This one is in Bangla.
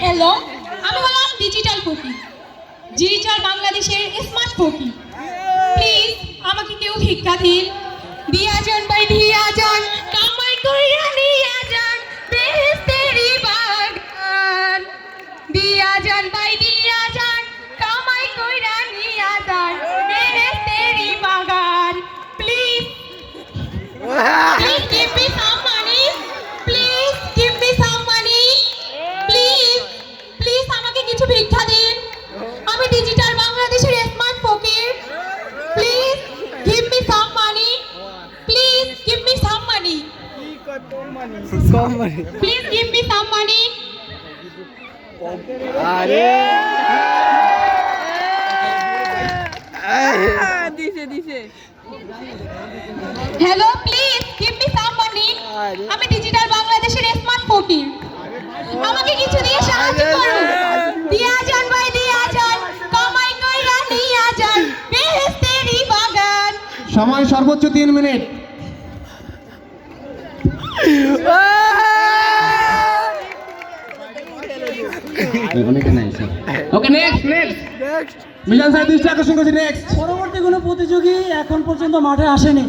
হ্যালো, আমি হলাম ডিজিটাল ফকির, ডিজিটাল বাংলাদেশের স্মার্ট ফকির। প্লিজ আমাকে কেউ ভিক্ষা দিন। দিয়া যান ভাই, দিয়া যান, কামাই কইরা নিয়া যান বেহেশতেরি বাগান। দিয়া যান ভাই, দিয়া যান, কামাই কইরা নিয়া যান বেহেশতেরি বাগান। Please give me some money. Please give me some money. Please আমাকে কিছু ভিক্ষা দিন। আমি ডিজিটাল বাংলাদেশের smart Fakir. Please give me some money. Please give me some money. Please give me some money. দিছে hello, please give me some money. আমি ডিজিটাল বাংলাদেশের স্মার্ট ফকির। আমাকে কিছু দিয়ে সাহায্য করুন। দিয়া যান ভাই, দিয়া যান, কামাই কইরা নিয়া যান বেহেশতেরি বাগান। সময় সর্বোচ্চ 3 মিনিট। ওকে, নেক্সট মিজান স্যার দৃষ্টি আকর্ষণ করছি। নেক্সট পরবর্তী কোনো প্রতিযোগী এখন পর্যন্ত মাঠে আসেনি।